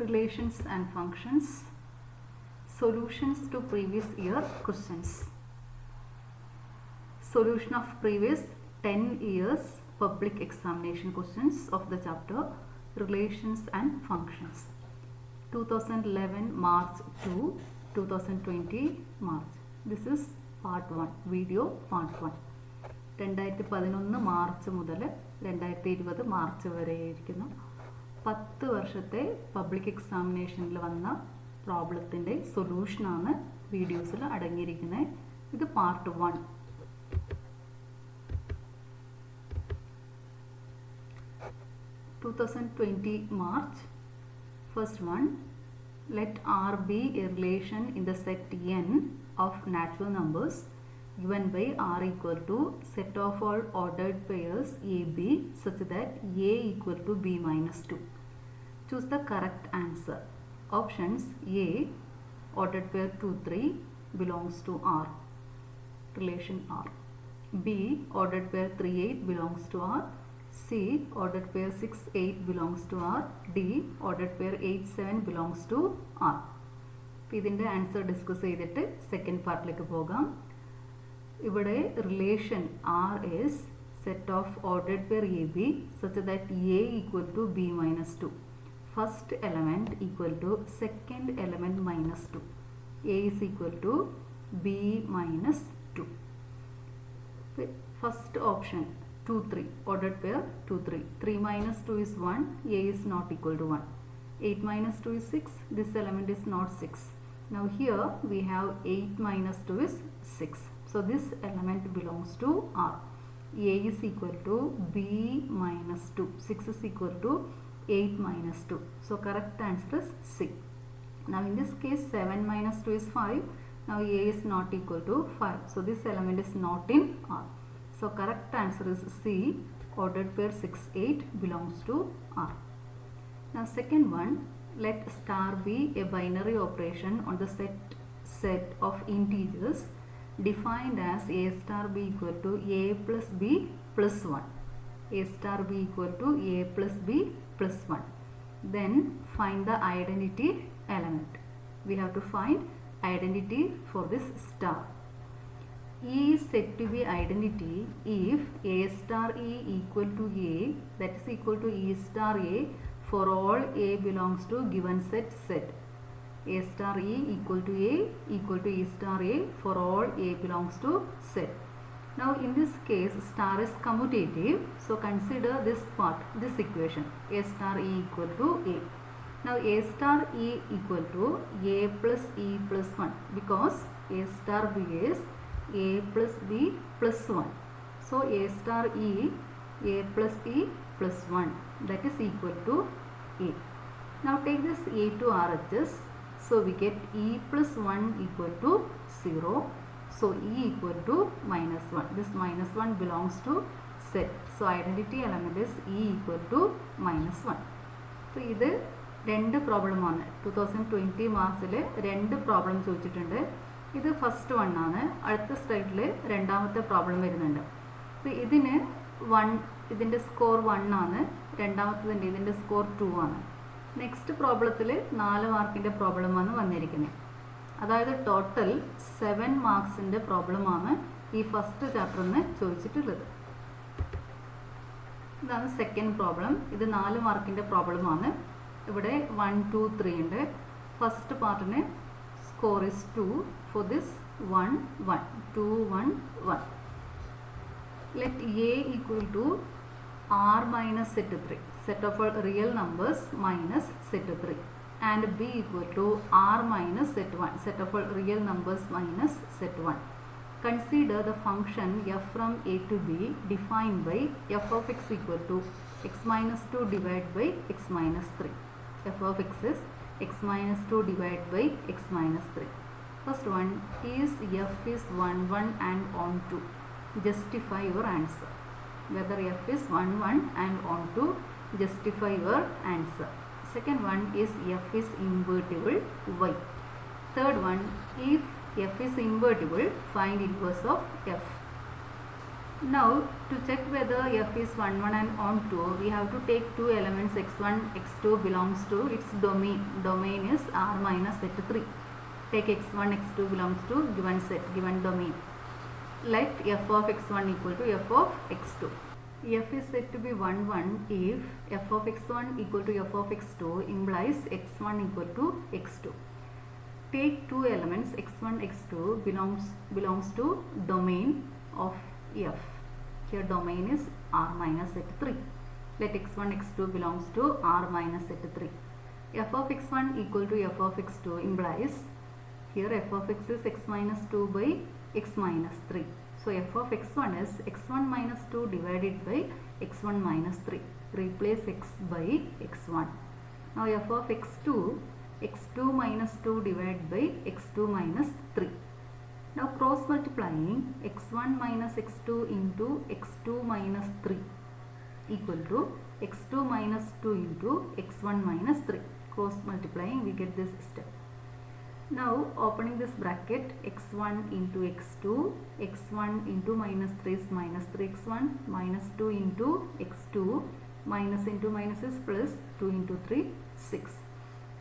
Relations and functions. Solutions to previous year questions. Solution of previous 10 years public examination questions of the chapter Relations and Functions. 2011 March to 2020 March. This is part 1, video part 1. 2011 March മുതൽ 2020 March വരെ ഇരിക്കുന്നു. 10 വർഷത്തെ public എക്സാമിനേഷനിൽ വന്ന പ്രോബ്ലത്തിൻ്റെ സൊല്യൂഷനാണ് വീഡിയോസിൽ അടങ്ങിയിരിക്കുന്നത്. ഇത് part 1. March. First one, let R be a relation in the set n of natural numbers given by R equal to set of all ordered pairs AB such that A equal to B minus 2. Choose the correct answer. Options: A, ordered pair 2, 3 belongs to R, relation R. B, ordered pair 3, 8 belongs to R. C, ordered pair 6, 8 belongs to R. D, ordered pair 8, 7 belongs to R. ഇതിൻ്റെ answer discuss ചെയ്തിട്ട് second പാർട്ടിലേക്ക് പോകാം. ഇവിടെ relation R is set of ordered pair A B such that A equal to B minus 2. First element equal to second element minus 2. A is equal to B minus 2. First option 2, 3, ordered pair 2, 3. 3 minus 2 is 1, A is not equal to 1. 8 minus 2 is 6, this element is not 6. Now here we have 8 minus 2 is 6. So this element belongs to R. A is equal to B minus 2. 6 is equal to 8 minus 2. So correct answer is C. Now in this case 7 minus 2 is 5. Now A is not equal to 5. So this element is not in R. So correct answer is C, ordered pair 6, 8 belongs to R. Now second one, let star be a binary operation on the set of integers defined as A star B equal to A plus B plus 1. A star B equal to A plus B plus 1. Then find the identity element. We have to find identity for this star. E is said to be identity if A star E equal to A, that is equal to E star A for all A belongs to given set Z. A star E equal to A equal to E star A for all A belongs to Z. Now in this case star is commutative, so consider this part, this equation, A star E equal to A. Now A star E equal to A plus E plus 1 because A star B is A plus B plus 1. So A star E, A plus E plus 1, that is equal to A. Now take this A to RHS. So we get E plus 1 equal to 0. So E equal to minus 1. This minus 1 belongs to set. So identity element is E equal to minus 1. So ഇത് രണ്ട് പ്രോബ്ലമാണ്. 2020 മാർച്ചിൽ രണ്ട് problem ചോദിച്ചിട്ടുണ്ട്. ഇത് first one ആണ്. അടുത്ത സ്ലൈഡിൽ രണ്ടാമത്തെ പ്രോബ്ലം വരുന്നുണ്ട്. അപ്പോൾ ഇതിൻ്റെ സ്കോർ 1 ആണ്. രണ്ടാമത്തതിൻ്റെ ഇതിൻ്റെ സ്കോർ 2 ആണ്. നെക്സ്റ്റ് പ്രോബ്ലത്തിൽ 4 മാർക്കിൻ്റെ പ്രോബ്ലമാണ് വന്നിരിക്കുന്നത്. അതായത് ടോട്ടൽ 7 മാർക്സിൻ്റെ പ്രോബ്ലമാണ് ഈ ഫസ്റ്റ് ചാപ്റ്ററിൽ നിന്ന് ചോദിച്ചിട്ടുള്ളത്. ഇതാണ് സെക്കൻഡ് പ്രോബ്ലം. ഇത് 4 മാർക്കിൻ്റെ പ്രോബ്ലമാണ്. ഇവിടെ 1, 2, 3 ഉണ്ട്. ഫസ്റ്റ് പാർട്ടിന് score is 2, for this 1, 1, 2, 1, 1. Let A equal to R minus set 3, set of all real numbers minus set 3, and B equal to R minus set 1, set of all real numbers minus set 1. Consider the function f from A to B defined by f of x equal to x minus 2 divided by x minus 3. f of x is x minus 2 divided by x minus 3. First one is f is 1, 1 and on 2. Justify your answer. Whether f is 1, 1 and on 2, justify your answer. Second one is f is invertible y. Third one, if f is invertible, find inverse of f. Now to check whether f is 1 1 and onto, we have to take two elements x1 x2 belongs to its domain. Domain is R minus set 3. Take x1 x2 belongs to given set, given domain. Let f of x1 equal to f of x2. F is said to be 1 1 if f of x1 equal to f of x2 implies x1 equal to x2. Take two elements x1 x2 belongs to domain of f. Here domain is R minus set 3. Let x1 x2 belongs to R minus set 3. F of x1 equal to f of x2 implies here f of x is x minus 2 by x minus 3. So f of x1 is x1 minus 2 divided by x1 minus 3. Replace x by x1. Now f of x2, x2 minus 2 divided by x2 minus 3. Now cross multiplying x1 minus x2 into x2 minus 3 equal to x2 minus 2 into x1 minus 3. Cross multiplying we get this step. Now opening this bracket, x1 into x2, x1 into minus 3 is minus 3x1, minus 2 into x2, minus into minus is plus, 2 into 3, 6.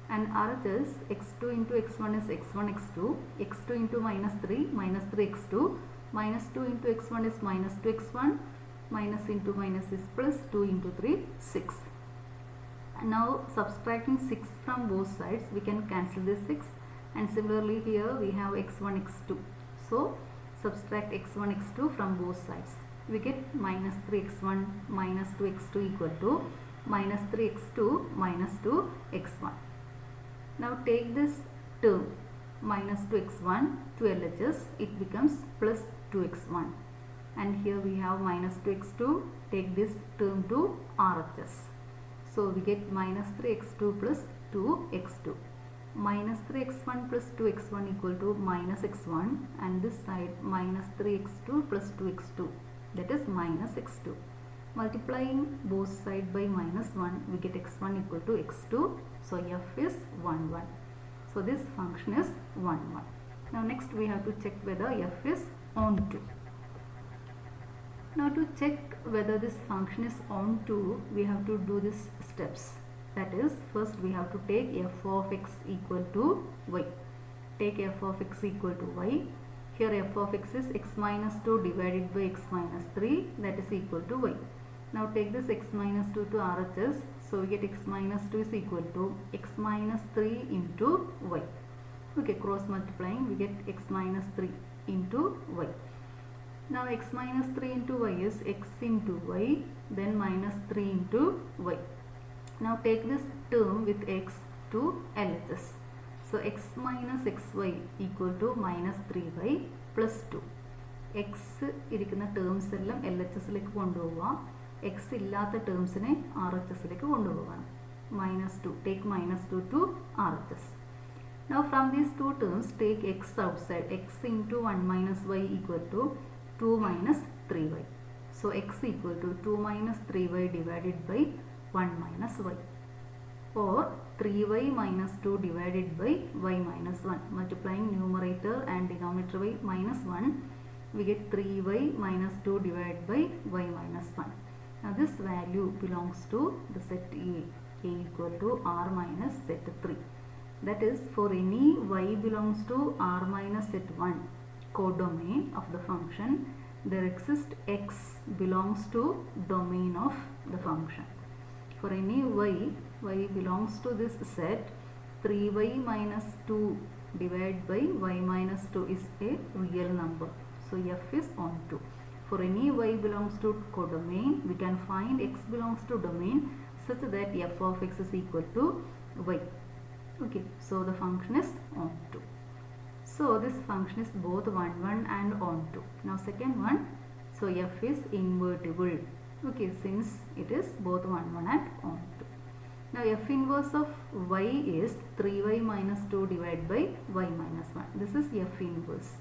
And RHS, x2 into x1 is x1 x2, x2 into minus 3 x2, minus 2 into x1 is minus 2 x1, minus into minus is plus, 2 into 3, 6. And now subtracting 6 from both sides, we can cancel this 6. And similarly here we have x1 x2. So subtract x1 x2 from both sides. We get minus 3x1 minus 2x2 equal to minus 3x2 minus 2x1. Now take this term minus 2x1 to LHS, it becomes plus 2x1. And here we have minus 2x2, take this term to RHS. So we get minus 3x2 plus 2x2. Minus 3x1 plus 2x1 equal to minus x1, and this side minus 3x2 plus 2x2, that is minus x2. Multiplying both sides by minus 1, we get x1 equal to x2. So f is 1 1. So this function is 1 1. Now next we have to check whether f is onto. Now to check whether this function is onto, we have to do these steps. That is, first we have to take f of x equal to y. Take f of x equal to y. Here f of x is x minus 2 divided by x minus 3, that is equal to y. Now take this x minus 2 to RHS. So we get x minus 2 is equal to x minus 3 into y. Okay, cross multiplying we get x minus 3 into y. Now x minus 3 into y is x into y, then minus 3 into y. Now take this term with x to LHS. So x minus xy equal to minus 3y plus 2. X irikkunna terms ellam LHS like kondupovam. X illatha terms ne RHS like kondupovam. Minus 2. Take minus 2 to RHS. Now from these two terms take x outside. X into 1 minus y equal to 2 minus 3y. So x equal to 2 minus 3y divided by 1 minus y, or 3y minus 2 divided by y minus 1. Multiplying numerator and denominator by minus 1, we get 3y minus 2 divided by y minus 1. Now this value belongs to the set A equal to R minus set 3. That is, for any y belongs to R minus set 1 codomain of the function, there exists x belongs to domain of the function. For any y belongs to this set, 3y minus 2 divided by y minus 2 is a real number. So f is onto. For any y belongs to codomain, we can find x belongs to domain such that f of x is equal to y. Okay, so the function is onto. So this function is both 1 1 and onto. Now second one, so f is invertible. Okay, since it is both 1 1 and onto. Now f inverse of y is 3y minus 2 divided by y minus 1. This is f inverse.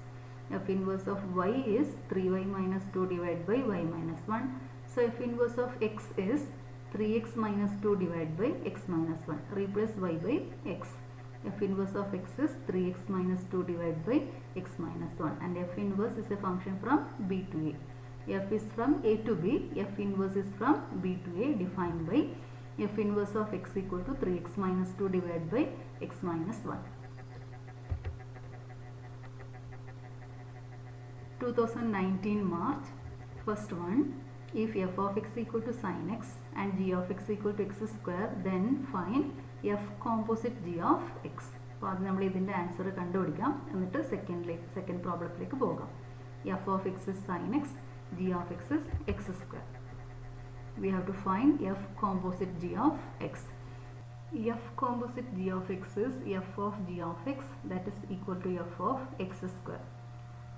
F inverse of y is 3y minus 2 divided by y minus 1. So f inverse of x is 3x minus 2 divided by x minus 1. Replace y by x. F inverse of x is 3x minus 2 divided by x minus 1. And f inverse is a function from b to a. F is from A to B, F inverse is from B to A, defined by F inverse of x equal to 3x minus 2 divided by x minus 1. 2019 March, first one, if f of x equal to sin x and g of x equal to x square, then find f composite g of x. അപ്പോൾ അത് നമ്മൾ ഇതിൻ്റെ answer കണ്ടുപിടിക്കാം. എന്നിട്ട് second പ്രോബ്ലത്തിലേക്ക് പോകാം. f of x is sin x, g of x is x square. We have to find f composite g of x. F composite g of x is f of g of x, that is equal to f of x square.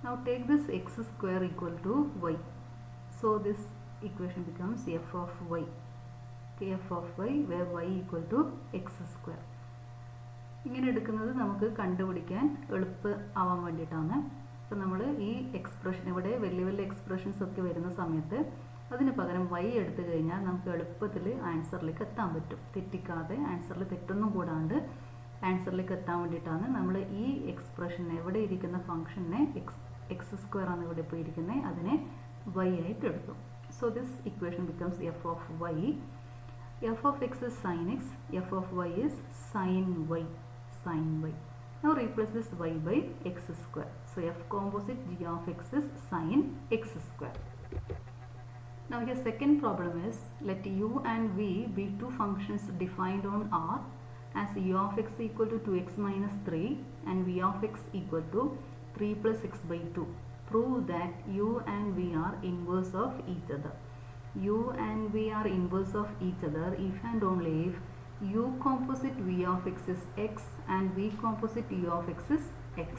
Now take this x square equal to y. So this equation becomes f of y. Okay, f of y where y equal to x square. ഇങ്ങനെ എടുക്കുന്നത് നമുക്ക് കണ്ടുപിടിക്കാൻ എളുപ്പമാവാൻ വേണ്ടിയിട്ടാണ്. അപ്പോൾ നമ്മൾ ഈ expression ഇവിടെ വലിയ വലിയ എക്സ്പ്രഷൻസ് ഒക്കെ വരുന്ന സമയത്ത് അതിന് പകരം y എടുത്തു കഴിഞ്ഞാൽ നമുക്ക് എളുപ്പത്തിൽ ആൻസറിലേക്ക് എത്താൻ പറ്റും. തെറ്റിക്കാതെ ആൻസറിൽ തെറ്റൊന്നും കൂടാണ്ട് ആൻസറിലേക്ക് എത്താൻ വേണ്ടിയിട്ടാണ് നമ്മൾ ഈ എക്സ്പ്രഷനെ ഇവിടെ ഇരിക്കുന്ന ഫംഗ്ഷനെ എക്സ് സ്ക്വയർ ആണ് ഇവിടെ ഇപ്പോൾ ഇരിക്കുന്നത്, അതിനെ y ആയിട്ട് എടുത്തു. So this equation becomes f of y. f of x is sin x, f of y is sin y. Now replace this y by x square. So f composite g of x is sin x square. Now here second problem is, let u and v be two functions defined on R as u of x equal to 2x minus 3 and v of x equal to 3 plus x by 2. Prove that u and v are inverse of each other. U and v are inverse of each other if and only if u composite v of x is x and v composite u of x is x.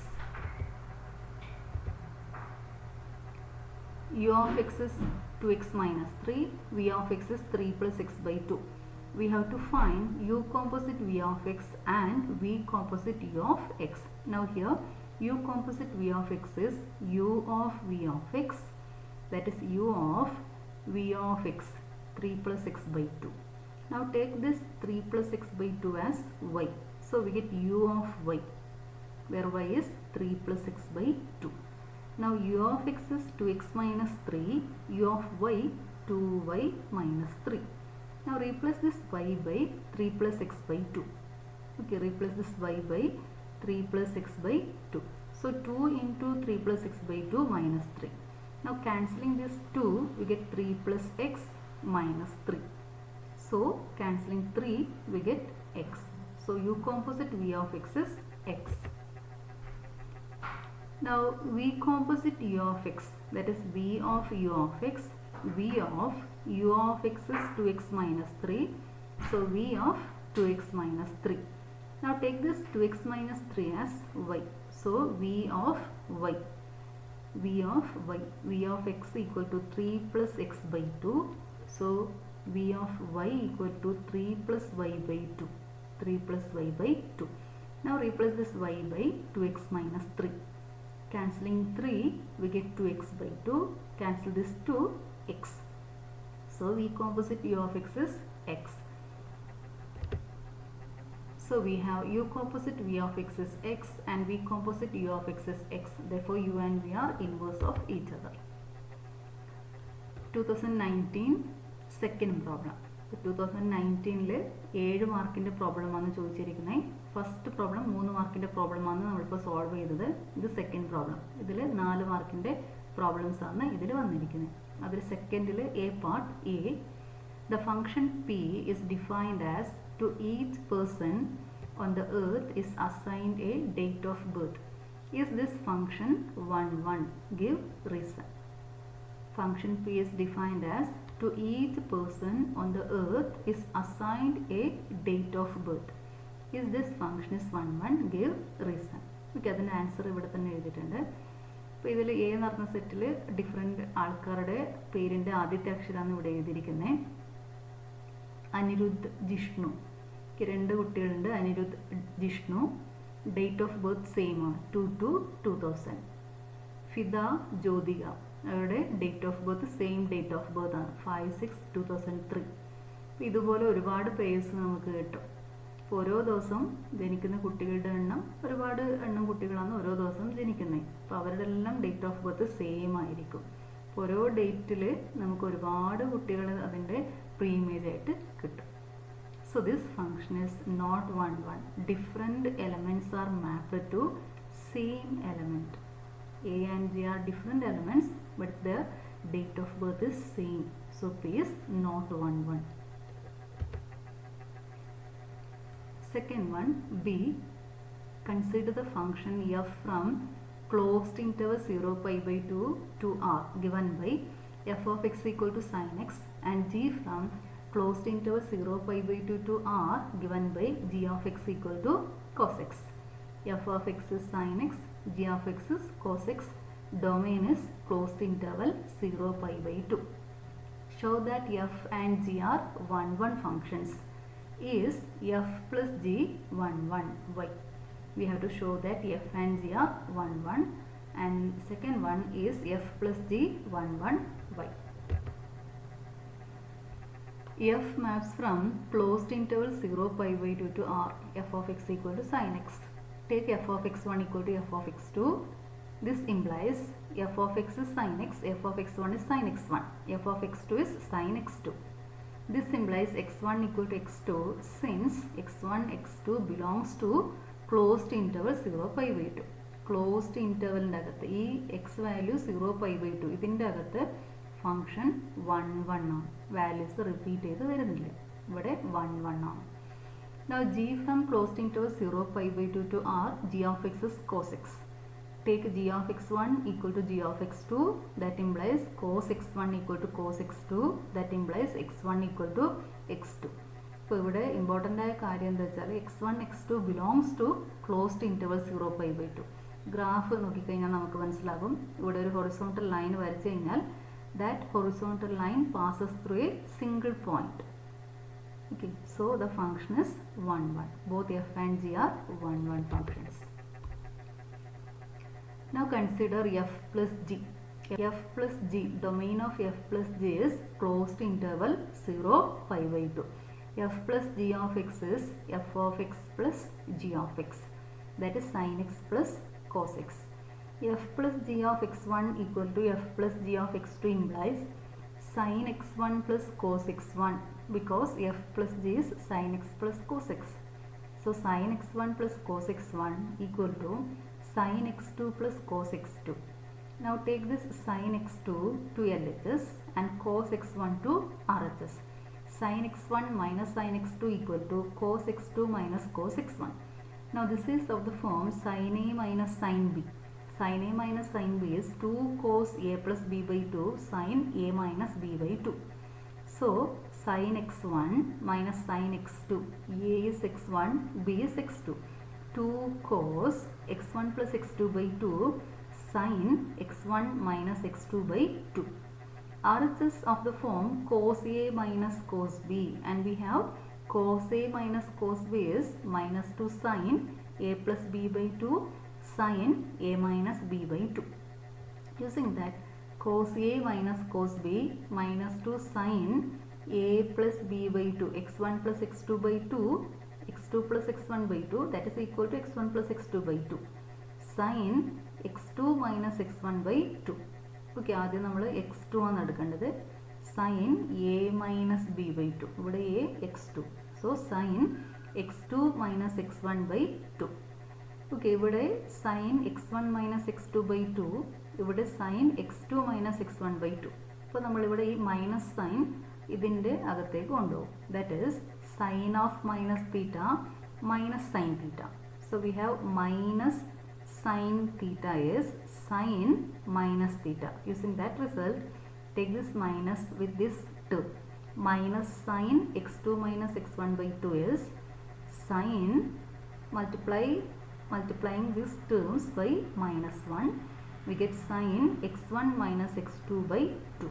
U of x is 2x minus 3, v of x is 3 plus x by 2. We have to find u composite v of x and v composite u of x. Now here u composite v of x is u of v of x, that is u of v of x 3 plus x by 2. Now take this 3 plus x by 2 as y. So we get u of y where y is 3 plus x by 2. Now u of x is 2x minus 3, u of y 2y minus 3. Now replace this y by 3 plus x by 2. Okay, replace this y by 3 plus x by 2. So 2 into 3 plus x by 2 minus 3. Now cancelling this 2, we get 3 plus x minus 3. So cancelling 3, we get x. So u composite v of x is x. Now v composite u of x, that is v of u of x, v of u of x is 2x minus 3. So v of 2x minus 3. Now take this 2x minus 3 as y. So v of y. V of y. V of x equal to 3 plus x by 2. So v of y equal to 3 plus y by 2. 3 plus y by 2. Now replace this y by 2x minus 3. Cancelling 3, we get 2x by 2. Cancel this 2, x. So v composite u of x is x. So we have u composite v of x is x and v composite u of x is x. Therefore u and v are inverse of each other. 2019 second problem. 2019 7 മാർക്കിൻ്റെ പ്രോബ്ലമാണ് ചോദിച്ചിരിക്കുന്നത്. First problem 3 മാർക്കിൻ്റെ പ്രോബ്ലമാണ് നമ്മളിപ്പോൾ solve ചെയ്തത്. ഇത് second problem. ഇതിൽ 4 മാർക്കിൻ്റെ പ്രോബ്ലംസ് ആണ് ഇതിൽ വന്നിരിക്കുന്നത്. അതിൽ സെക്കൻഡിൽ A part A, the function P is defined as to each person on the earth is assigned a date of birth. Is this function 1 give reason. Function p is defined as to each person on the earth is assigned a date of birth. Is this function is 1 give reason. Okay, അതിൻ്റെ answer ഇവിടെ തന്നെ എഴുതിയിട്ടുണ്ട്. അപ്പോൾ ഇതിൽ A എന്ന് പറഞ്ഞ സെറ്റിൽ different ആൾക്കാരുടെ പേരിൻ്റെ ആദ്യത്തെ അക്ഷരമാണ് ഇവിടെ എഴുതിയിരിക്കുന്നത്. അനിരുദ്ധ് ജിഷ്ണു, 2 കുട്ടികളുണ്ട്, Anirudh Jishnu. Date of birth same ആണ്, 2/2/2000. ഫിദ ജ്യോതിക, അവരുടെ date of birth same date of birth ആണ്, 5/6/2003. ഇതുപോലെ ഒരുപാട് പേഴ്സ് നമുക്ക് കിട്ടും. അപ്പോൾ ഓരോ ദിവസം ജനിക്കുന്ന കുട്ടികളുടെ എണ്ണം, ഒരുപാട് എണ്ണം കുട്ടികളാണ് ഓരോ ദിവസം ജനിക്കുന്നത്. അപ്പോൾ അവരുടെ എല്ലാം ഡേറ്റ് ഓഫ് ബർത്ത് സെയിം ആയിരിക്കും. ഓരോ ഡേറ്റിൽ നമുക്ക് ഒരുപാട് കുട്ടികൾ അതിൻ്റെ പ്രീ ഇമേജ് ആയിട്ട് കിട്ടും. So this function is not 1 1. Different elements are mapped to same element. A and G are different elements, but their date of birth is same. So P is not 1 1. Second one, B. Consider the function f from closed interval 0 pi by 2 to r given by f of x equal to sin x and g from closed interval 0 pi by 2 to r given by g of x equal to cos x. F of x is sin x, g of x is cos x. Domain is closed interval 0 pi by 2. Show that f and g are 1 1 functions. Is f plus g 1 1? Why? We have to show that f and g are 1 1, and second one is f plus g 1 1. Why? F maps from closed interval 0 pi by 2 to r. F of x equal to sin x. Take f of x1 equal to f of x2. This implies f of x is sin x, f of x1 is sin x1, f of x2 is sin x2. This implies x1 equal to x2 since x1 x2 belongs to closed interval 0 pi by 2. Closed interval അകത്ത് ഈ x value 0 pi by 2 ഇതിൻ്റെ അകത്ത് function 1 1 ആണ്. Values repeat ചെയ്ത് വരുന്നില്ല, ഇവിടെ 1 1 ആണ്. Now g from closed interval 0 pi by 2 to r, g of x is cos x. Take g of x1 equal to g of x2, that implies cos x1 equal to cos x2, that implies x1 equal to x2. അപ്പോൾ ഇവിടെ important ആയ കാര്യം എന്താ വെച്ചാൽ x1 x2 belongs to closed interval 0 pi by 2. Graph നോക്കിക്കഴിഞ്ഞാൽ നമുക്ക് മനസ്സിലാകും. ഇവിടെ ഒരു ഹൊറിസോണ്ടൽ ലൈൻ വരച്ചു കഴിഞ്ഞാൽ that horizontal line passes through a single point. Okay, so the function is 1 1. Both f and g are 1 1 functions. Now consider f plus g. F plus g, domain of f plus g is closed interval 0 pi by 2. F plus g of x is f of x plus g of x, that is sin x plus cos x. F plus g of x1 equal to f plus g of x2 implies sin x1 plus cos x1, because f plus g is sin x plus cos x. So sin x1 plus cos x1 equal to sin x2 plus cos x2. Now take this sin x2 to LHS and cos x1 to RHS. Sin x1 minus sin x2 equal to cos x2 minus cos x1. Now this is of the form sin a minus sin b. Sin a minus sin b is 2 cos a plus b by 2 sin a minus b by 2. So sin x1 minus sin x2, a is x1, b is x2. 2 cos x1 plus x2 by 2 sin x1 minus x2 by 2. RHS of the form cos a minus cos b, and we have cos a minus cos b is minus 2 sin a plus b by 2 sin a minus b by 2. Using that, cos a minus cos b minus 2 sin a plus b by 2, x1 plus x2 by 2, x2 plus x1 by 2, that is equal to x1 plus x2 by 2 sin x2 minus x1 by 2. Okay, ആദ്യം നമ്മൾ x2 ആണ് എടുക്കേണ്ടത്. sin a minus b by 2, ഇവിടെ a x2, so sin x2 minus x1 by 2. Okay, ഇവിടെ sin x1 minus x2 by 2, ഇവിടെ sin x2 minus x1 by 2. അപ്പോൾ നമ്മളിവിടെ ഈ മൈനസ് സൈൻ ഇതിൻ്റെ അകത്തേക്ക് കൊണ്ടുപോകും. That is sign of minus theta minus sine theta. So we have minus sin theta is sin minus theta. Using that result, take this minus with this term. Minus sin x2 minus x1 by 2 is sin multiplying these terms by minus 1. We get sin x1 minus x2 by 2.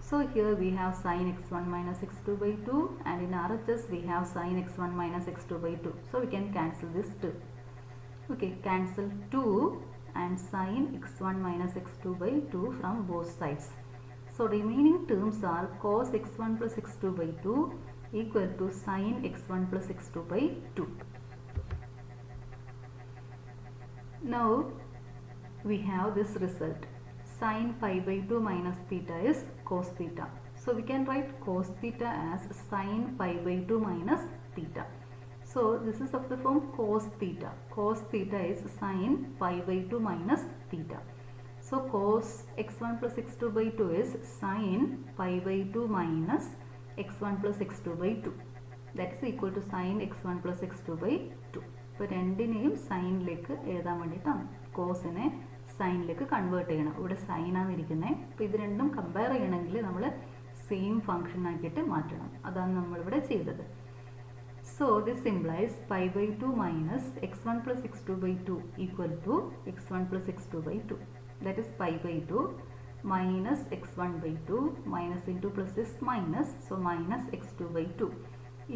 So here we have sin x1 minus x2 by 2, and in RHS we have sin x1 minus x2 by 2. So we can cancel this term. Okay, cancel 2 and sin x1 minus x2 by 2 from both sides. So remaining terms are cos x1 plus x2 by 2 equal to sin x1 plus x2 by 2. Now we have this result. Sin pi by 2 minus theta is cos theta. So we can write cos theta as sin pi by 2 minus theta. So this is of the form cos theta. Cos theta is sin pi by 2 minus theta. So cos x1 plus x2 by 2 is sin pi by 2 minus x1 plus x2 by 2. That is equal to sin x1 plus x2 by 2. അപ്പോൾ രണ്ടിനെയും സൈനിലേക്ക് എഴുതാൻ വേണ്ടിയിട്ടാണ്. കോസിനെ സൈനിലേക്ക് convert ചെയ്യണം. ഇവിടെ സൈനാണ് ഇരിക്കുന്നത്. അപ്പോൾ ഇത് രണ്ടും കമ്പയർ ചെയ്യണമെങ്കിൽ നമ്മൾ സെയിം ഫംഗ്ഷൻ ആക്കിയിട്ട് മാറ്റണം. അതാണ് നമ്മളിവിടെ ചെയ്തത്. So this implies pi by 2 minus x1 plus x2 by 2 equal to x1 plus x2 by 2. That is pi by 2 minus x1 by 2 minus into plus is minus. So minus x2 by 2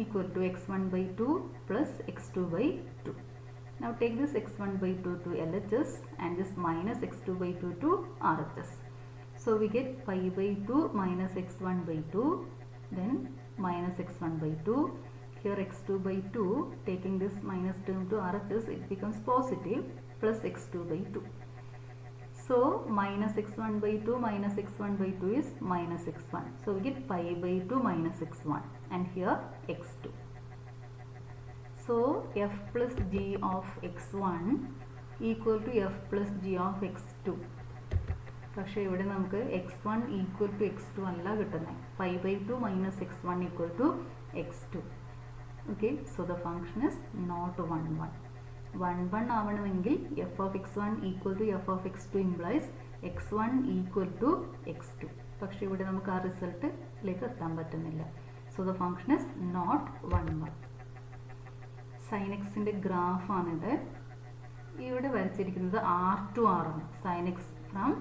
equal to x1 by 2 plus x2 by 2. Now take this x1 by 2 to LHS and this minus x2 by 2 to RHS. So we get pi by 2 minus x1 by 2, then minus x1 by 2. Here x2 by 2, taking this minus term to RHS, it becomes positive plus x2 by 2. So minus x1 by 2 minus x1 by 2 is minus x1. So we get pi by 2 minus x1 and here x2. So f plus g of x1 equal to f plus g of x2. പക്ഷേ ഇവിടെ നമുക്ക് x1 equal to x2 അല്ല കിട്ടുന്നത്. pi by 2 minus x1 equal to x2. Okay, so the function is not 1 1. 1 1 ആവണമെങ്കിൽ f of x1 equal to f of x2 implies x1 equal to x2. പക്ഷേ ഇവിടെ നമുക്ക് ആ റിസൾട്ടിലേക്ക് എത്താൻ പറ്റുന്നില്ല. So the function is not 1 1. Sin x ന്റെ ഗ്രാഫാണിത്. ഇവിടെ വരച്ചിരിക്കുന്നത് r to r ആണ്. Sin x from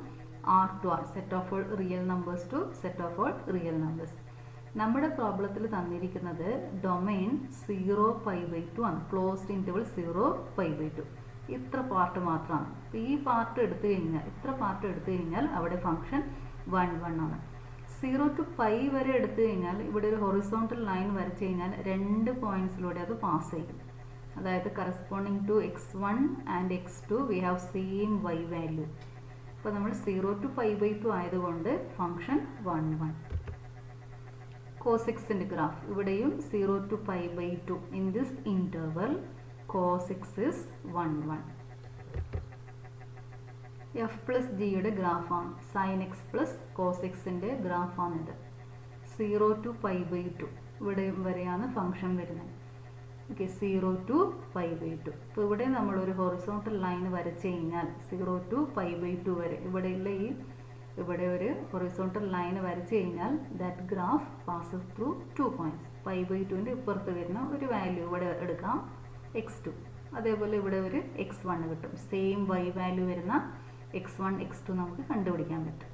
r to r, set of all real numbers to set of all real numbers. നമ്മുടെ പ്രോബ്ലത്തിൽ തന്നിരിക്കുന്നത് ഡൊമൈൻ 0 പൈ ബൈ 2 ആണ്. Closed interval 0 pi by 2. ഇത്ര part മാത്രമാണ്. അപ്പോൾ ഈ പാർട്ട് എടുത്തു കഴിഞ്ഞാൽ, ഇത്ര പാർട്ട് എടുത്തു കഴിഞ്ഞാൽ അവിടെ ഫംഗ്ഷൻ 1 1 ആണ്. 0 to പൈ വരെ എടുത്തു കഴിഞ്ഞാൽ ഇവിടെ ഒരു ഹൊറിസോണ്ടൽ ലൈൻ വരച്ചു കഴിഞ്ഞാൽ 2 പോയിന്റ്സിലൂടെ അത് പാസ് ചെയ്യും. അതായത് corresponding to x1 and x2 we have same y value. അപ്പോൾ നമ്മൾ 0 to പൈ ബൈ 2 ആയതുകൊണ്ട് ഫംഗ്ഷൻ 1 1. cos x ന്റെ ഗ്രാഫ് ഇവിടെയും 0 to pi by 2. In this interval cos x is 1 1. f plus ജിയുടെ ഗ്രാഫാണ്. sin x പ്ലസ് cos x ന്റെ ഗ്രാഫാണിത്. 0 to pi by 2 ഇവിടെ വരെയാണ് ഫംഗ്ഷൻ വരുന്നത്. Okay, 0 to pi by 2. അപ്പോൾ ഇവിടെ നമ്മളൊരു ഹൊറിസോണ്ടൽ ലൈൻ വരച്ചു കഴിഞ്ഞാൽ 0 to പൈ ബൈ 2 വരെ ഇവിടെ ഒരു ഹൊറിസോണ്ടൽ ലൈൻ വരച്ചു കഴിഞ്ഞാൽ that graph passes through 2 points. Pi by 2ൻ്റെ ഇപ്പുറത്ത് വരുന്ന ഒരു വാല്യൂ ഇവിടെ എടുക്കാം, x2. അതേപോലെ ഇവിടെ ഒരു x1 കിട്ടും. സെയിം y വാല്യൂ വരുന്ന x1 x2 നമുക്ക് കണ്ടുപിടിക്കാൻ പറ്റും.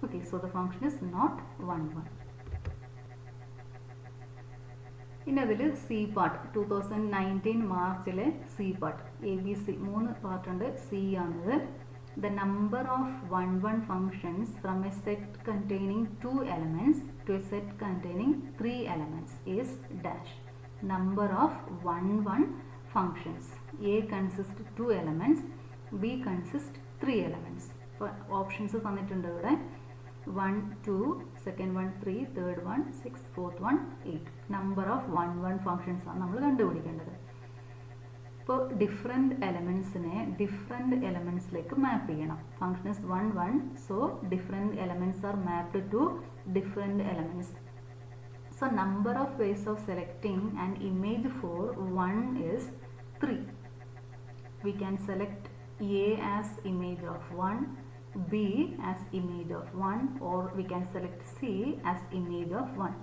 Okay, so the function is not 1 1. ഇനി അതിൽ സി പാർട്ട് 2019 മാർച്ചിലെ സി പാർട്ട് ABC 3 പാർട്ടുണ്ട്. സി ആണിത്. The number of 1 1 functions from a set containing 2 elements to a set containing 3 elements is dash. Number of 1 1 functions. A consists 2 elements, B consists 3 elements. അപ്പോൾ options തന്നിട്ടുണ്ട് ഇവിടെ. 1 2, second one 3, third one 6, fourth one 8. Number of 1 1 functions ആണ് നമ്മൾ കണ്ടുപിടിക്കേണ്ടത്. ഇപ്പോൾ different എലമെൻസിനെ different എലമെൻസിലേക്ക് map ചെയ്യണം. Function is 1 1, so different elements are mapped to different elements. So number of ways of selecting an image for 1 is 3. We can select A as image of 1, B as image of 1, or we can select C as image of 1.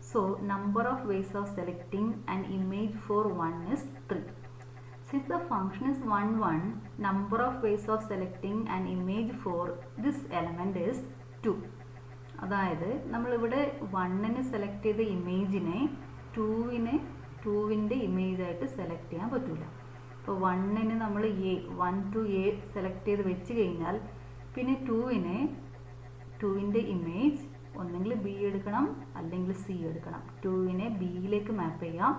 So number of ways of selecting an image for 1 is 3. Since the function is 1 1, number of ways of selecting an image for this element is 2. അതായത് നമ്മളിവിടെ 1നെ select ചെയ്ത ഇമേജിനെ 2ൻ്റെ ഇമേജായിട്ട് select ചെയ്യാൻ പറ്റില്ല. അപ്പോൾ 1ന് നമ്മൾ 1 to A select ചെയ്ത് വെച്ച് കഴിഞ്ഞാൽ പിന്നെ 2ൻ്റെ ഇമേജ് ഒന്നെങ്കിൽ B എടുക്കണം അല്ലെങ്കിൽ C എടുക്കണം. 2നെ Bയിലേക്ക് മാപ്പ് ചെയ്യാം,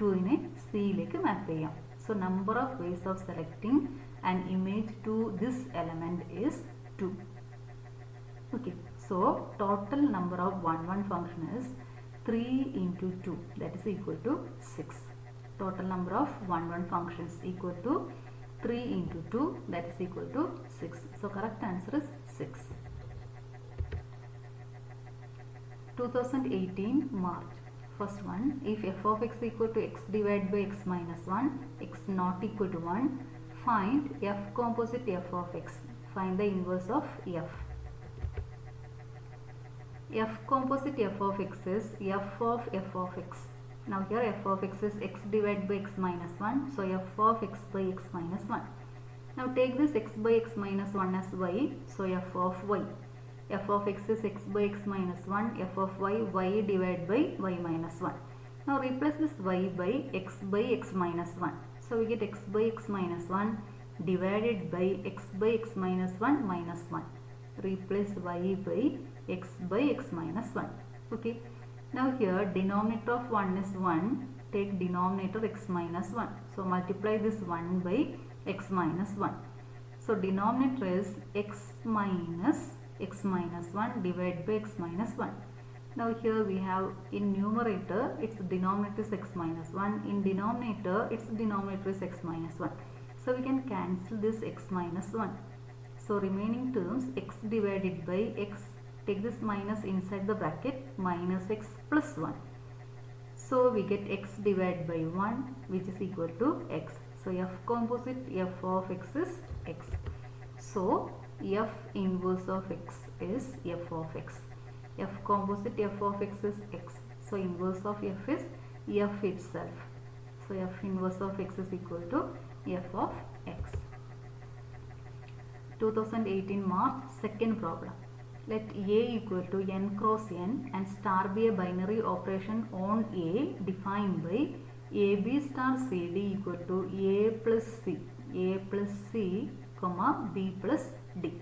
2നെ Cയിലേക്ക് മാപ്പ് ചെയ്യാം. So number of ways of selecting an image to this element is 2. Okay, so total number of 1 function is 3 into 2, that is equal to 6. Total number of 1 functions equal to 3 into 2, that is equal to 6. So correct answer is 6. 2018 March. First one, if f of x equal to x divided by x minus 1, x not equal to 1, find f composite f of x. Find the inverse of f. F composite f of x is f of x. Now here f of x is x divided by x minus 1. So f of x by x minus 1. Now take this x by x minus 1 as y. So f of y. F of x is x by x minus 1. F of y, y divided by y minus 1. Now replace this y by x minus 1. So we get x by x minus 1 divided by x minus 1 minus 1. Replace y by x minus 1. Okay. Now here denominator of 1 is 1. Take denominator x minus 1. So multiply this 1 by x minus 1. So denominator is x minus 1 divided by x minus 1. Now here we have in numerator its denominator is x minus 1. In denominator its denominator is x minus 1. So we can cancel this x minus 1. So remaining terms x divided by x, take this minus inside the bracket, minus x plus 1. So we get x divided by 1 which is equal to x. So f composite f of x is x. So f inverse of x is f of x. F composite f of x is x. So inverse of f is f itself. So f inverse of x is equal to f of x. 2018 March, second problem. Let A equal to n cross n and star be a binary operation on A defined by AB star CD equal to A plus C, comma B plus D.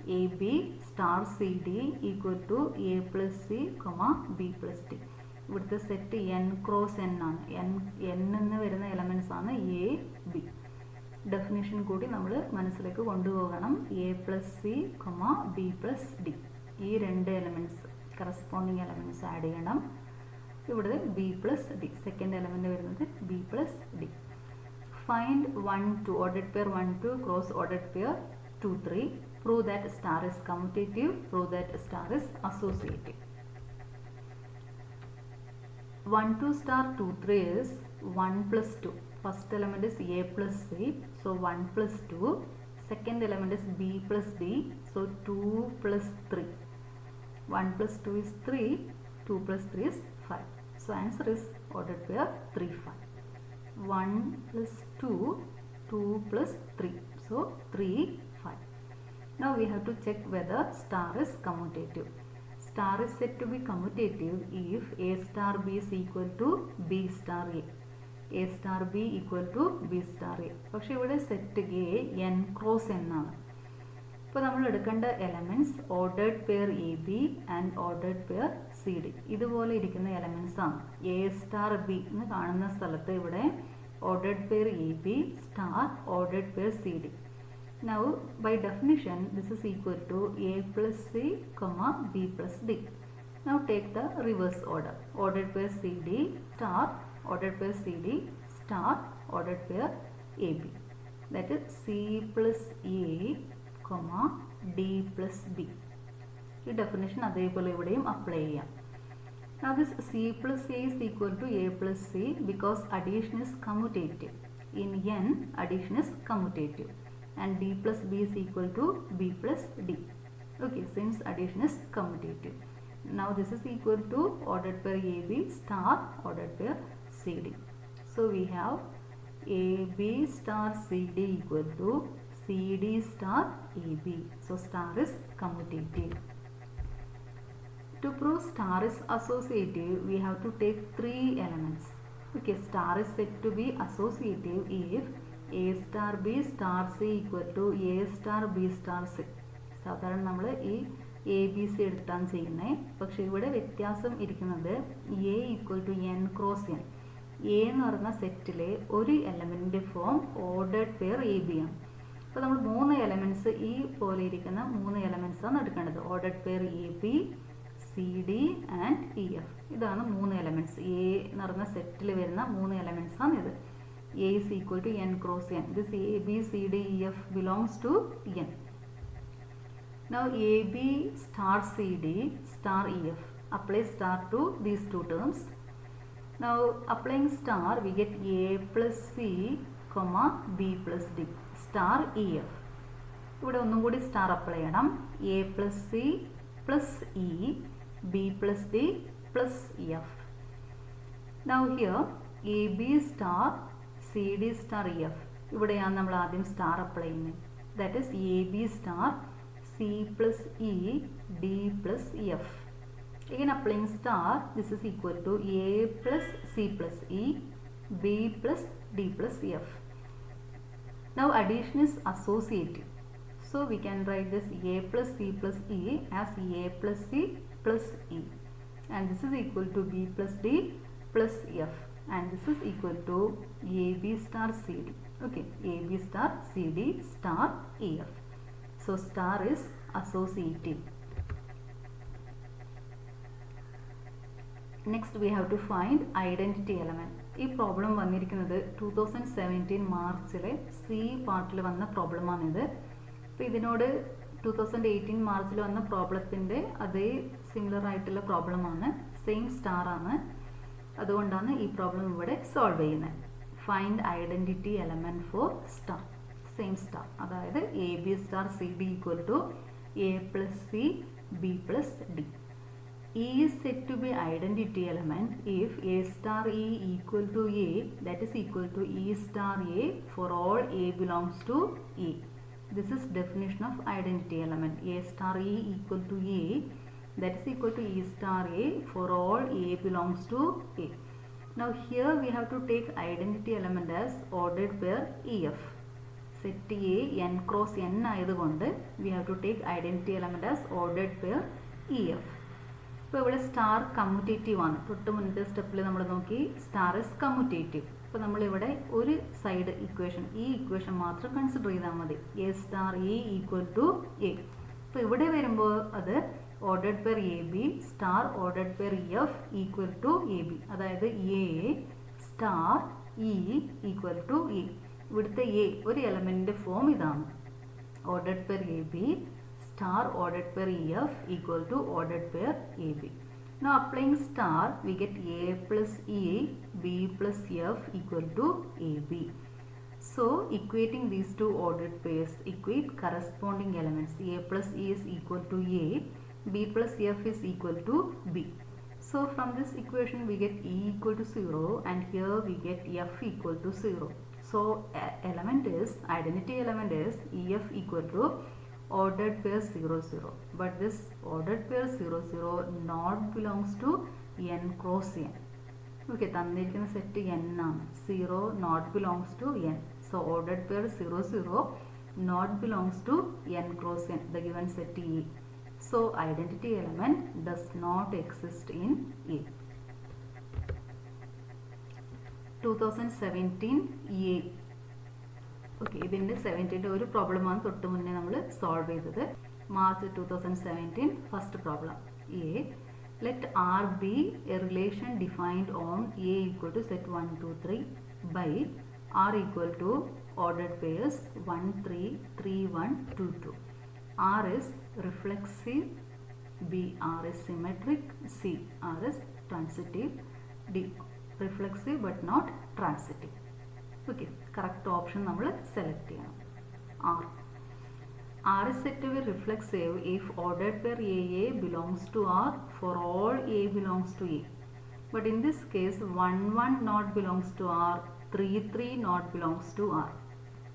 AB star CD equal to A plus C, comma B plus D. ഇവിടുത്തെ set n cross n ആണ്. n എന്ന് വരുന്ന elements ആണ് A, B. Definition കൂടി നമ്മൾ മനസ്സിലേക്ക് കൊണ്ടുപോകണം. A plus C, B plus D. ഈ രണ്ട് എലമെൻറ്റ്സ് കറസ്പോണ്ടിങ് എലമെൻറ്റ്സ് ആഡ് ചെയ്യണം. ഇവിടെ B plus D. Second element വരുന്നത് B plus D. Find 1, 2, ordered pair 1, 2, cross ordered pair 2, 3. Prove that star is commutative. Prove that star is associative. 1, 2 star 2, 3 is 1 plus 2. First element is A plus C. So 1 plus 2. Second element is B plus D. So 2 plus 3. 1 plus 2 is 3. 2 plus 3 is 5. So answer is ordered pair 3, 5. 1 plus 2, 2 plus 3. So 3, 5. Now we have to check whether star is commutative. Star is said to be commutative if A star B is equal to B star A. A star B equal to B star A. പക്ഷേ ഇവിടെ set A n cross n ആണ്. ഇപ്പോൾ നമ്മൾ എടുക്കേണ്ട elements ordered pair A B and ordered pair C D. ഇതുപോലെ ഇരിക്കുന്ന elements ആണ്. A star B എന്ന് കാണുന്ന സ്ഥലത്ത് ഇവിടെ ordered pair A B star ordered pair C D. Now by definition this is equal to A plus C, B plus D. Now take the reverse order. Ordered pair CD star ordered pair CD star ordered pair AB. That is C plus A, D plus B. ഈ definition അതേപോലെ ഇവിടെയും apply ചെയ്യാം. Now this C plus A is equal to A plus C because addition is commutative. In n addition is commutative. And D plus B is equal to B plus D. Okay, since addition is commutative. Now this is equal to ordered pair AB star ordered pair CD. So we have AB star CD equal to CD star AB. So star is commutative. To prove star is associative, we have to take 3 elements. Okay, star is said to be associative if A star B star C equal to A star B star C. സാധാരണ നമ്മൾ ഈ A B C എടുത്താണ് ചെയ്യുന്നത്. പക്ഷേ ഇവിടെ വ്യത്യാസം ഇരിക്കുന്നത് A equal to N cross N. A എന്ന് പറയുന്ന സെറ്റിലെ ഒരു എലമെൻറ്റിൻ്റെ form ordered pair A B ആണ്. അപ്പോൾ നമ്മൾ 3 എലമെൻറ്റ്സ് ഈ പോലെ ഇരിക്കുന്ന 3 എലമെൻറ്റ്സാണ് എടുക്കേണ്ടത്. Ordered pair A B, C D and E F. ഇതാണ് 3 എലമെൻറ്റ്സ്. എ എന്ന് പറയുന്ന സെറ്റിൽ വരുന്ന 3 എലമെൻറ്റ്സാണ് ഇത്. A is equal to n cross n. This A, B, C, D, E, F belongs to n. Now A, B star C, D star E, F. Apply star to these two terms. Now applying star, we get A plus C, comma B plus D star E, F. ഇവിടെ ഒന്നും കൂടി star apply ചെയ്യണം. A plus C plus E, B plus D plus F. Now here A, B star C D star E F. ഇവിടെയാണ് നമ്മൾ ആദ്യം star apply ചെയ്യുന്നത്. That is A B star C plus E D plus F. again applying star, this is equal to a plus c plus e, b plus d plus f. Now addition is associative, so we can write this a plus c plus e as a plus c plus e, and this is equal to b plus d plus f, and this is equal to ab star cd. Okay, ab star cd star ef. So star is associative. Next we have to find identity element. ഈ problem വന്നിരിക്കുന്നത് 2017 മാർച്ചിലെ C പാർട്ടിൽ വന്ന പ്രോബ്ലമാണിത്. അപ്പോൾ ഇതിനോട് 2018 മാർച്ചിൽ വന്ന പ്രോബ്ലത്തിൻ്റെ അതേ similar ആയിട്ടുള്ള പ്രോബ്ലമാണ്, സെയിം സ്റ്റാർ ആണ്. അതുകൊണ്ടാണ് ഈ പ്രോബ്ലം ഇവിടെ സോൾവ് ചെയ്യുന്നത്. Find identity element for star, same star. അതായത് A B star C D equal to A plus C B plus D. E is said to be identity element if A star E equal to A, that is equal to E star A for all A belongs to A. This is definition of identity element. A star E equal to A, that is equal to E star A for all A belongs to A. Now here we have to take identity element as ordered pair EF. Set A n cross n ആയതുകൊണ്ട് we have to take identity element as ordered pair EF. ഇപ്പോൾ ഇവിടെ star commutative ആണ്. തൊട്ട് മുന്നത്തെ സ്റ്റെപ്പിൽ നമ്മൾ നോക്കി star is commutative. അപ്പോൾ നമ്മളിവിടെ ഒരു സൈഡ് ഇക്വേഷൻ, ഈ ഇക്വേഷൻ മാത്രം കൺസിഡർ ചെയ്താൽ മതി. A star E equal to A. അപ്പോൾ ഇവിടെ വരുമ്പോൾ അത് ordered pair A B star ordered pair F equal to A B, അതായത് A star E equal to A. ഇവിടുത്തെ എ ഒരു എലമെൻറ്റിൻ്റെ ഫോം ഇതാണ്. Ordered pair A B star ordered pair EF equal to ordered pair AB. Now applying star, we get A plus E, B plus F equal to AB. So equating these two ordered pairs, equate corresponding elements. A plus E is equal to A, B plus F is equal to B. So from this equation we get E equal to 0 and here we get F equal to 0. So element is, identity element is EF equal to ordered pair 0 0, but this ordered pair 0 0 not belongs to n cross n. Okay, തന്നിരിക്കുന്ന set n ആണ്. 0 not belongs to n, so ordered pair 0 0 not belongs to n cross n, the given set E. So identity element does not exist in A. 2017 A. Okay, ഇതിൻ്റെ 17ൻ്റെ ഒരു പ്രോബ്ലമാണ് തൊട്ട് മുന്നേ നമ്മൾ solve ചെയ്തത്. March 2017 first problem. A let R be a relation defined on A equal to set 1 2 3 by R equal to ordered pairs 1 3 3 1 2 2. R is reflexive, B R is symmetric, C R is transitive, D reflexive but not transitive. Okay, correct option നമ്മൾ select ചെയ്യണം. R is set to be reflexive if ordered pair A A belongs to R for all A belongs to A. But in this case 1 1 not belongs to R, 3 3 not belongs to R,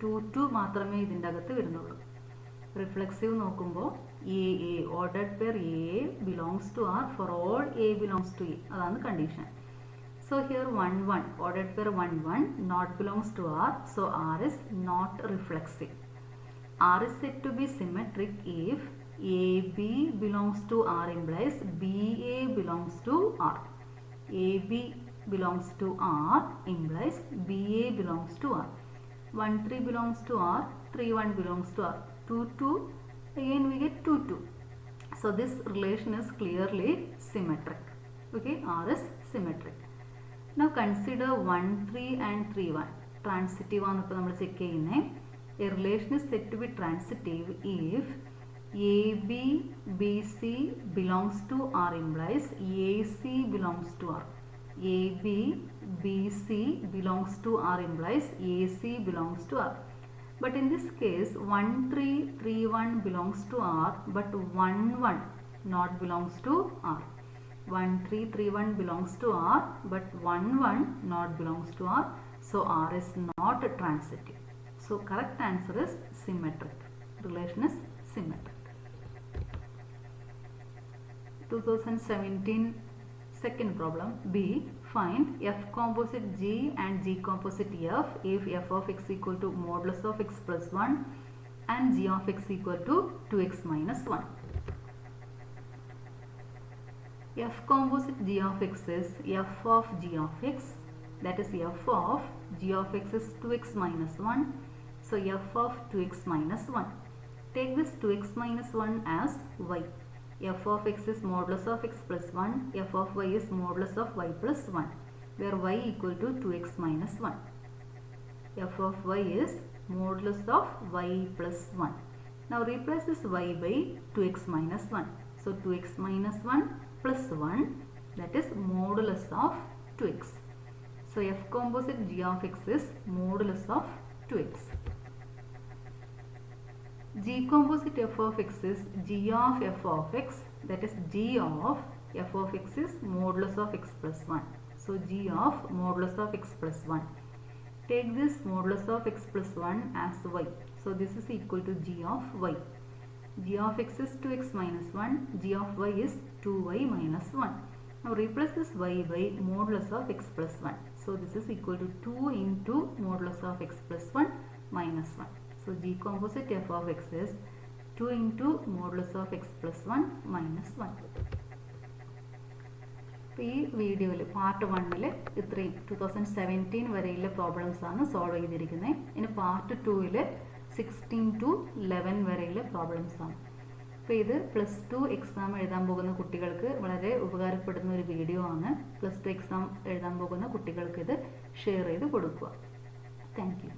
2 2 മാത്രമേ ഇതിൻ്റെ അകത്ത് വരുന്നുള്ളൂ. Reflexive നോക്കുമ്പോൾ A A ordered pair A A belongs to R for all A belongs to A, അതാണ് condition. So here 1 1 ordered pair 1 1 not belongs to R, so R is not reflexive. R is said to be symmetric if AB belongs to R implies BA belongs to R. AB belongs to R implies BA belongs to R. 1 3 belongs to R, 3 1 belongs to R. 2 2, again we get 2 2. So this relation is clearly symmetric. Okay, R is symmetric. Now consider 1 3 and 3 1. Transitive ആണെന്ന് നമ്മൾ check ചെയ്യുന്നേ. A relation is said to be transitive if AB BC belongs to R implies AC belongs to R. AB BC belongs to R implies AC belongs to R. But in this case 1 3 3 1 belongs to R, but 1 1 not belongs to R. 1 3 3 1 belongs to R, but 1 1 not belongs to R. So R is not transitive. So correct answer is symmetric. Relation is symmetric. 2017 second problem B. Find F composite G and G composite F if f of x equal to modulus of x plus 1 and g of x equal to 2x minus 1. F composite G of x is f of g of x, that is f of g of x is 2x minus 1. So f of 2x minus 1. Take this 2x minus 1 as y. F of x is modulus of x plus 1. F of y is modulus of y plus 1, where y equal to 2x minus 1. F of y is modulus of y plus 1. Now replace this y by 2x minus 1. So 2x minus 1 plus 1, that is modulus of 2x. So F composite G of x is modulus of 2x. G composite f of x is g of f of x, that is g of f of x is modulus of x plus 1. So g of modulus of x plus 1. Take this modulus of x plus 1 as y. So this is equal to g of y. G of x is 2x minus 1. G of y is 2y minus 1. Now replace this y by modulus of x plus 1. So this is equal to 2 into modulus of x plus 1 minus 1. So G composite f of x is 2 into modulus of x plus 1 minus 1. ഈ വീഡിയോയിൽ part 1 ഇത്രയും 2017 വരെയുള്ള problems ആണ് solve ചെയ്തിരിക്കുന്നത്. ഇനി part 2 16 to 11 വരെയുള്ള problems ആണ്. അപ്പോൾ ഇത് +2 എക്സാം എഴുതാൻ പോകുന്ന കുട്ടികൾക്ക് വളരെ ഉപകാരപ്പെടുന്ന ഒരു വീഡിയോ ആണ്. +2 എക്സാം എഴുതാൻ പോകുന്ന കുട്ടികൾക്ക് ഇത് ഷെയർ ചെയ്ത് കൊടുക്കുക. Thank you.